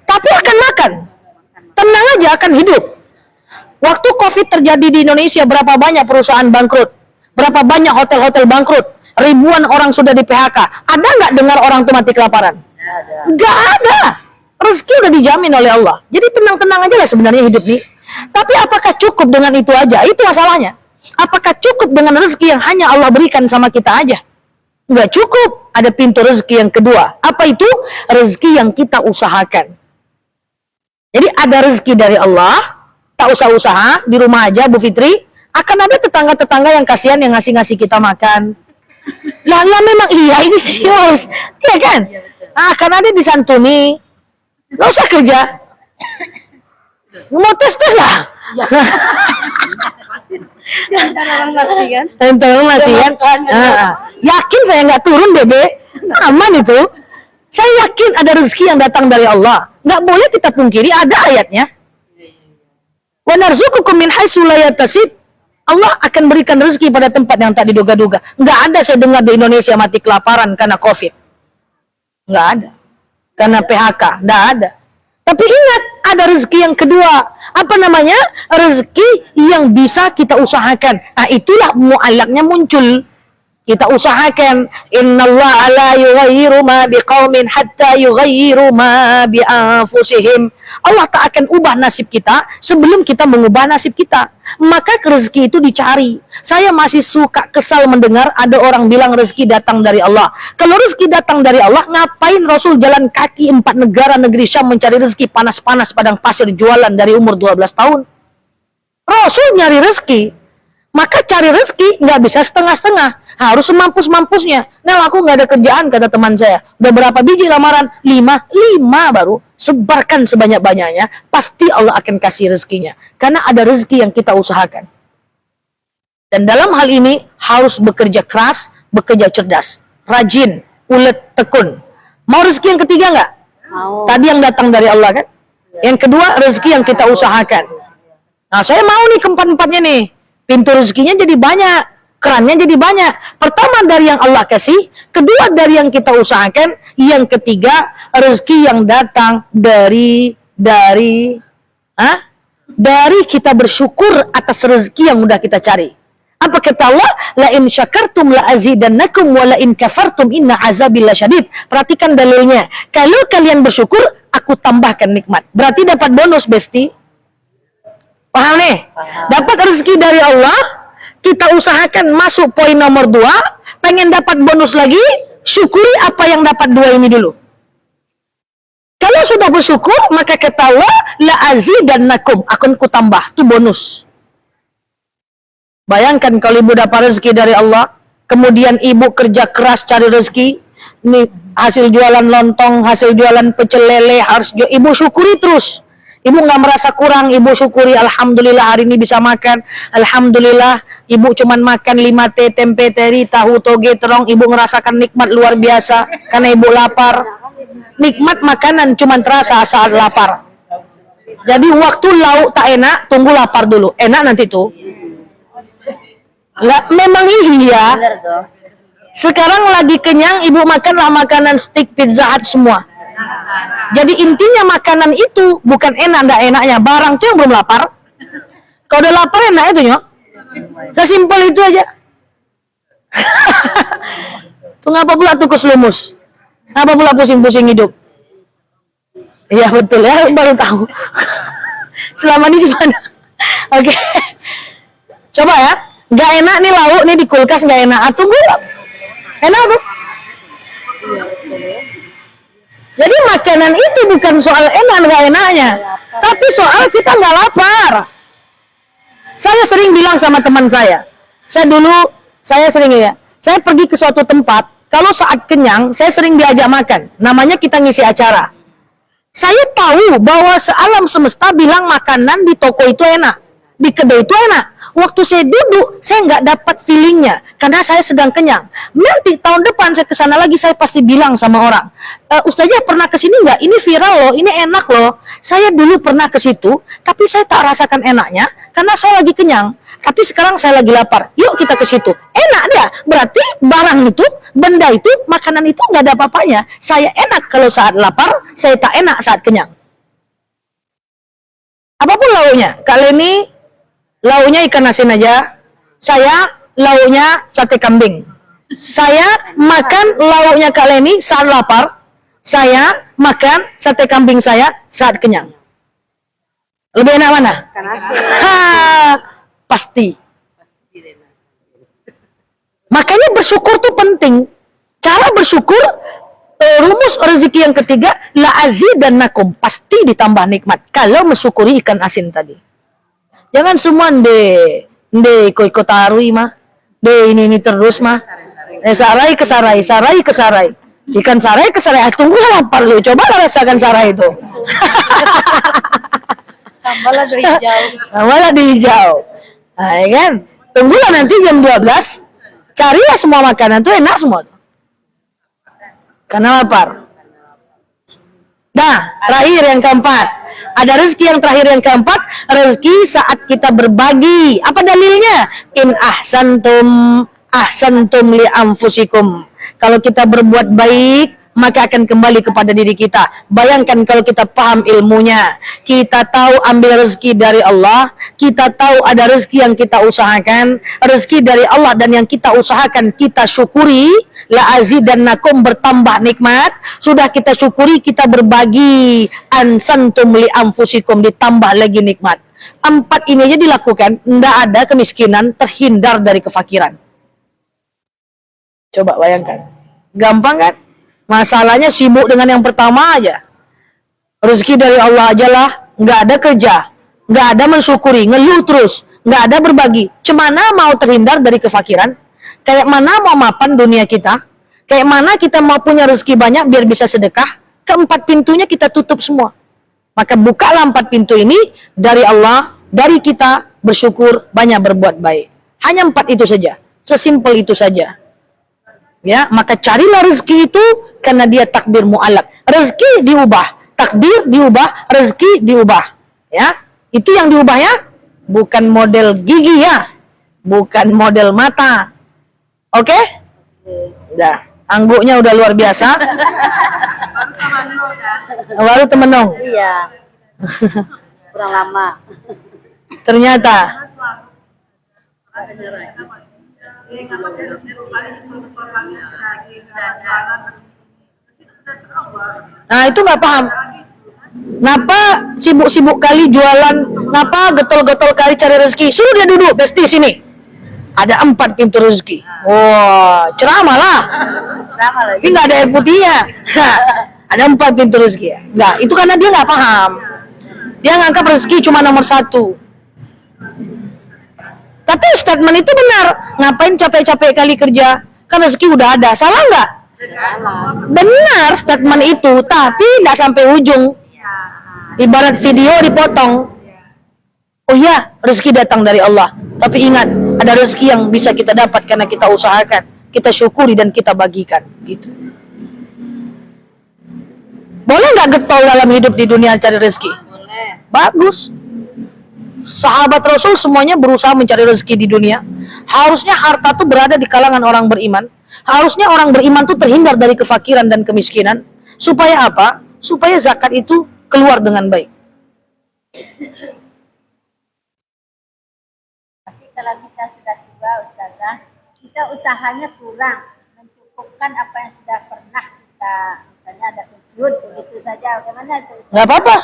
Tapi akan makan. Tenang aja, akan hidup. Waktu COVID terjadi di Indonesia, berapa banyak perusahaan bangkrut? Berapa banyak hotel-hotel bangkrut? Ribuan orang sudah di PHK. Ada nggak dengar orang itu mati kelaparan? Nggak ada. Rezeki udah dijamin oleh Allah. Jadi tenang-tenang aja lah sebenarnya hidup nih. Tapi apakah cukup dengan itu aja? Itu masalahnya. Apakah cukup dengan rezeki yang hanya Allah berikan sama kita aja? Nggak cukup. Ada pintu rezeki yang kedua. Apa itu? Rezeki yang kita usahakan. Jadi ada rezeki dari Allah, tak usah usaha, di rumah aja Bu Fitri. Akan ada tetangga-tetangga yang kasihan yang ngasih-ngasih kita makan. Lah memang iya, ini serius. Iya kan? Karena dia disantuni, nggak usah kerja, mau tes lah. Orang ngerti kan? Tahu masih kan? Yakin saya nggak turun Bebe, aman itu. Saya yakin ada rezeki yang datang dari Allah. Nggak boleh kita pungkiri, ada ayatnya. Wa narzuqukum min haitsu la yahtasib. Allah akan berikan rezeki pada tempat yang tak diduga-duga. Nggak ada saya dengar di Indonesia mati kelaparan karena COVID. Nggak ada. Karena PHK, nggak ada. Tapi ingat, ada rezeki yang kedua. Apa namanya? Rezeki yang bisa kita usahakan. Nah, itulah mu'allaknya muncul. Kita usahakan. Innallaha la yughayyiru ma biqaumin hatta yughayyiru ma bi anfusihim. Allah tak akan ubah nasib kita sebelum kita mengubah nasib kita. Maka rezeki itu dicari. Saya masih suka kesal mendengar ada orang bilang rezeki datang dari Allah. Kalau rezeki datang dari Allah, ngapain Rasul jalan kaki 4 negara negeri Syam mencari rezeki panas-panas padang pasir jualan dari umur 12 tahun? Rasul nyari rezeki. Maka cari rezeki nggak bisa setengah-setengah, harus semampus-mampusnya. Nah, aku nggak ada kerjaan, kata teman saya. Udah berapa biji lamaran? 5 baru. Sebarkan sebanyak-banyaknya, pasti Allah akan kasih rezekinya. Karena ada rezeki yang kita usahakan. Dan dalam hal ini harus bekerja keras, bekerja cerdas, rajin, ulet, tekun. Mau rezeki yang ketiga nggak? Mau. Tadi yang datang dari Allah kan? Yang kedua rezeki yang kita usahakan. Nah, saya mau nih keempat-empatnya nih. Pintu rezekinya jadi banyak, kerannya jadi banyak. Pertama dari yang Allah kasih, kedua dari yang kita usahakan, yang ketiga rezeki yang datang dari kita bersyukur atas rezeki yang udah kita cari. Apa kata Allah? La in syakartum la azidannakum wa la in kafartum inna azabi lasyadid. Perhatikan dalilnya. Kalau kalian bersyukur, aku tambahkan nikmat. Berarti dapat bonus, Besti. Paham nih? Dapat rezeki dari Allah, kita usahakan masuk poin nomor 2, pengen dapat bonus lagi, syukuri apa yang dapat 2 ini dulu. Kalau sudah bersyukur, maka kata Allah, la azidannakum, akan kutambah, itu bonus. Bayangkan kalau ibu dapat rezeki dari Allah, kemudian ibu kerja keras cari rezeki, ini hasil jualan lontong, hasil jualan pecel lele, harus ibu syukuri terus. Ibu nggak merasa kurang, ibu syukuri, alhamdulillah hari ini bisa makan, alhamdulillah ibu cuman makan 5 tempe teri, tahu toge, terong, ibu ngerasakan nikmat luar biasa karena ibu lapar. Nikmat makanan cuman terasa saat lapar. Jadi waktu lauk tak enak, tunggu lapar dulu, enak nanti tuh. Nggak, memang iya. Sekarang lagi kenyang, ibu makanlah makanan steak, pizza hut semua. Jadi intinya makanan itu bukan enak ndak enaknya, barang tuh yang belum lapar. Kalau udah lapar enak itu nyok. Sesimpel itu aja. Tuh ngapa pula tuh keselumus? Ngapa pula pusing-pusing hidup? Iya betul ya, baru tahu. Selama ini gimana? Oke. Coba ya, nggak enak nih lauk nih di kulkas nggak enak. Tunggu, enak tuh. Jadi makanan itu bukan soal enak nggak enaknya, tapi soal kita nggak lapar. Saya sering bilang sama teman saya sering ya, saya pergi ke suatu tempat, kalau saat kenyang, saya sering diajak makan, namanya kita ngisi acara. Saya tahu bahwa sealam semesta bilang makanan di toko itu enak, di kedai itu enak. Waktu saya duduk, saya nggak dapat feelingnya, karena saya sedang kenyang. Nanti tahun depan saya kesana lagi, saya pasti bilang sama orang, Ustazah pernah ke sini nggak? Ini viral loh, ini enak loh. Saya dulu pernah ke situ, tapi saya tak rasakan enaknya, karena saya lagi kenyang. Tapi sekarang saya lagi lapar. Yuk kita ke situ. Enak dia. Berarti barang itu, benda itu, makanan itu nggak ada apa-apanya. Saya enak kalau saat lapar, saya tak enak saat kenyang. Apapun lauknya, kali ini lauknya ikan asin aja, saya lauknya sate kambing. Saya makan lauknya Kak Leni saat lapar, saya makan sate kambing saya saat kenyang. Lebih enak mana? Pasti. Makanya bersyukur tuh penting. Cara bersyukur, rumus rezeki yang ketiga, la azidannakum, pasti ditambah nikmat kalau mensyukuri ikan asin tadi. Jangan semua ikut tarui mah. Ini terus mah. Sarai ke sarai, sarai ke sarai. Ikan sarai ke sarai. Tunggu lapar lu. Coba rasakan sarai itu. Sambalnya di hijau. Sambalnya di hijau. Nah, ya kan? Tunggulah nanti jam 12, carilah semua makanan tuh enak semua. Karena lapar. Nah, terakhir yang keempat. Ada rezeki yang terakhir yang keempat, rezeki saat kita berbagi. Apa dalilnya? In ahsantum li anfusikum. Kalau kita berbuat baik, maka akan kembali kepada diri kita. Bayangkan kalau kita paham ilmunya, kita tahu ambil rezeki dari Allah, kita tahu ada rezeki yang kita usahakan, rezeki dari Allah dan yang kita usahakan kita syukuri, la azidannakum, bertambah nikmat, sudah kita syukuri, kita berbagi, ansantum li anfusikum, ditambah lagi nikmat. 4 ini aja dilakukan, tidak ada kemiskinan, terhindar dari kefakiran. Coba bayangkan, gampang kan? Masalahnya sibuk dengan yang pertama aja. Rezeki dari Allah aja lah, nggak ada kerja, nggak ada mensyukuri, ngeluh terus, nggak ada berbagi. Cemana mau terhindar dari kefakiran? Kayak mana mau mapan dunia kita? Kayak mana kita mau punya rezeki banyak biar bisa sedekah? Keempat pintunya kita tutup semua. Maka bukalah 4 pintu ini dari Allah, dari kita, bersyukur, banyak berbuat baik. Hanya 4 itu saja, sesimpel itu saja. Ya, maka carilah rezeki itu karena dia takdir mu'alaq. Rezeki diubah, takdir diubah, rezeki diubah. Ya, itu yang diubah ya, bukan model gigi ya, bukan model mata. Oke? Dah, angguknya udah luar biasa. Baru temenong. Iya. Kurang lama. Ternyata. Nah, itu nggak paham. Ngapa sibuk-sibuk kali jualan, ngapa getol-getol kali cari rezeki? Suruh dia duduk, besti sini. Ada 4 pintu rezeki. Wah, ceramah lah. Tapi nggak ada air putihnya. Ada 4 pintu rezeki. Nggak, itu karena dia nggak paham. Dia nganggap rezeki cuma nomor 1. Tapi statement itu benar. Ngapain capek-capek kali kerja? Kan rezeki udah ada. Salah nggak? Benar statement itu, tapi nggak sampai ujung. Ibarat video dipotong. Oh iya, rezeki datang dari Allah. Tapi ingat, ada rezeki yang bisa kita dapat karena kita usahakan, kita syukuri dan kita bagikan. Gitu. Boleh nggak getol dalam hidup di dunia cari rezeki? Boleh. Bagus. Sahabat Rasul semuanya berusaha mencari rezeki di dunia. Harusnya harta tuh berada di kalangan orang beriman. Harusnya orang beriman tuh terhindar dari kefakiran dan kemiskinan. Supaya apa? Supaya zakat itu keluar dengan baik. Tapi kalau kita sudah tua, Ustazah, kita usahanya kurang mencukupkan apa yang sudah pernah kita, misalnya ada pensiun, begitu saja. Bagaimana itu, Ustazah? Nggak apa-apa,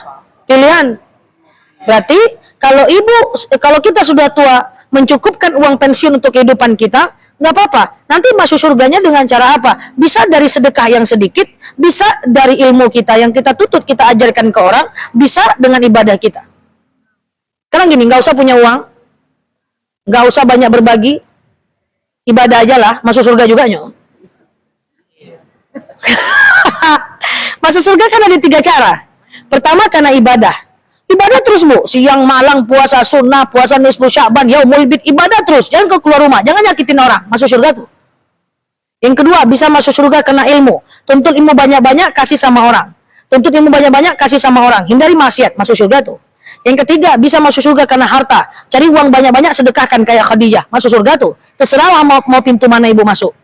pilihan. Berarti kalau kita sudah tua, mencukupkan uang pensiun untuk kehidupan kita, nggak apa-apa. Nanti masuk surganya dengan cara apa? Bisa dari sedekah yang sedikit, bisa dari ilmu kita yang kita tutut, kita ajarkan ke orang, bisa dengan ibadah kita. Karena gini, nggak usah punya uang, nggak usah banyak berbagi, ibadah aja lah, masuk surga juga nyok. Masuk surga kan ada 3 cara. Pertama karena ibadah. Ibadah terus bu, siang malam puasa sunnah, puasa nisfu Sya'ban, yaumul bid, ibadah terus, jangan kau keluar rumah, jangan nyakitin orang, masuk surga tuh. Yang kedua, bisa masuk surga karena ilmu, tuntut ilmu banyak-banyak, kasih sama orang, tuntut ilmu banyak-banyak, kasih sama orang, hindari maksiat, masuk surga tuh. Yang ketiga, bisa masuk surga karena harta, cari uang banyak-banyak, sedekahkan kayak Khadijah, masuk surga tuh. Terserah mau pintu mana ibu masuk.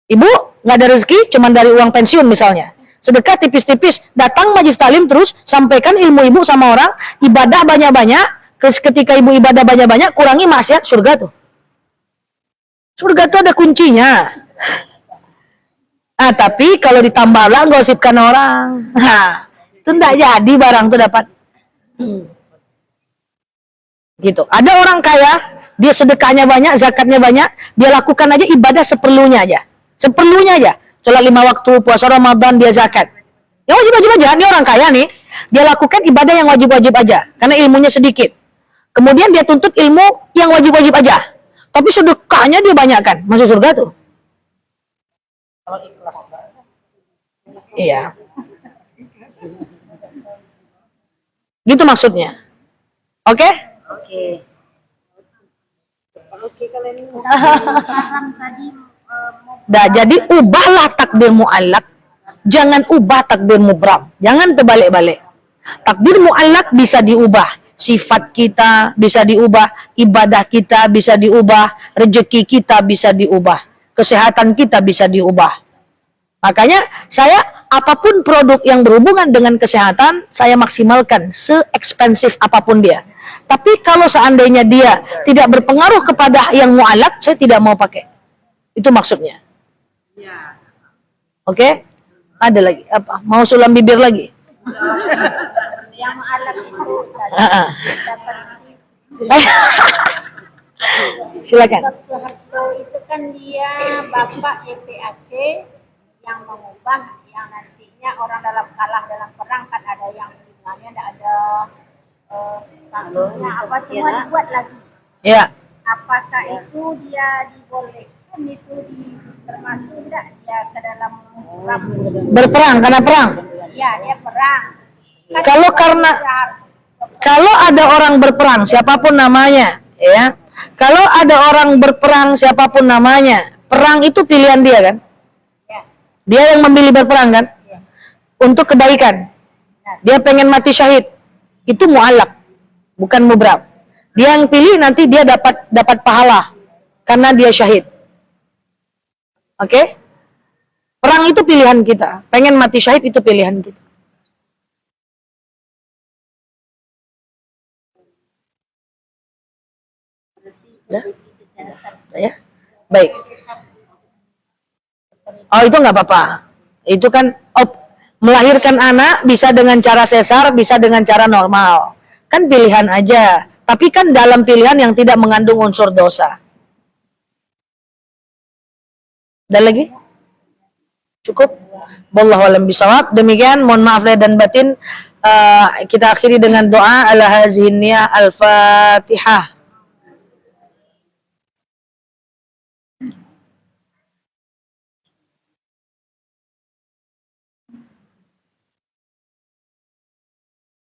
Ibu nggak ada rezeki, cuman dari uang pensiun misalnya. Sedekah tipis-tipis, datang majlis taklim terus, sampaikan ilmu ibu sama orang, ibadah banyak-banyak, ketika ibu ibadah banyak-banyak, kurangi maksiat, surga tuh. Surga tuh ada kuncinya. Tapi kalau ditambah lah, gosipkan orang. Itu enggak jadi barang tuh dapat. Gitu. Ada orang kaya, dia sedekahnya banyak, zakatnya banyak, dia lakukan aja ibadah seperlunya aja. Seperlunya aja. Sholat 5 waktu, puasa Ramadan, dia zakat. Yang wajib-wajib aja, ini orang kaya nih. Dia lakukan ibadah yang wajib-wajib aja. Karena ilmunya sedikit. Kemudian dia tuntut ilmu yang wajib-wajib aja. Tapi sedekahnya dia banyakkan. Masuk surga tuh. Kalau ikhlas. Iya. Gitu maksudnya. Oke? Oke. Haram tadi mau Nah, jadi ubahlah takdir mu'allak, jangan ubah takdir mubram. Jangan terbalik-balik. Takdir mu'allak bisa diubah, sifat kita bisa diubah, ibadah kita bisa diubah, rezeki kita bisa diubah, kesehatan kita bisa diubah. Makanya saya apapun produk yang berhubungan dengan kesehatan, saya maksimalkan se-ekspensif apapun dia. Tapi kalau seandainya dia tidak berpengaruh kepada yang mu'allak, saya tidak mau pakai. Itu maksudnya. Oke? Ada lagi apa? Mau sulam bibir lagi? yang mu'alaf itu Ustaz. Ah, ah. Seperti Silakan. Ustaz Soeharto itu kan dia bapak EPAC yang mengubah yang nantinya orang kalah dalam perang kan ada yang lingkungannya ada kakinya apa semua dibuat lagi. Ya. Apakah itu dia dibolehkan itu termasuk enggak dia ke dalam perang? Berperang karena perang. Ya, dia perang. Kan Kalau dia karena- harus- Kalau ada orang berperang, siapapun namanya, ya. Kalau ada orang berperang, siapapun namanya, perang itu pilihan dia kan? ya, Dia yang memilih berperang kan? ya. Untuk kebaikan. Dia pengen mati syahid. Itu mu'allak, bukan mubram. Dia yang pilih nanti dia dapat pahala karena dia syahid. Oke? Perang itu pilihan kita. Pengen mati syahid itu pilihan kita. Udah? Ya? Baik. Oh, itu nggak apa-apa. Itu kan melahirkan anak bisa dengan cara sesar, bisa dengan cara normal. Kan pilihan aja. Tapi kan dalam pilihan yang tidak mengandung unsur dosa. Ada lagi? Cukup? Wallahu a'lam bishawab. Demikian, mohon maaf lahir dan batin. Kita akhiri dengan doa ala hazihin niyah al-Fatihah.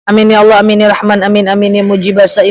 Amin ya Allah, amin ya Rahman, amin amin ya mujibah sa'il.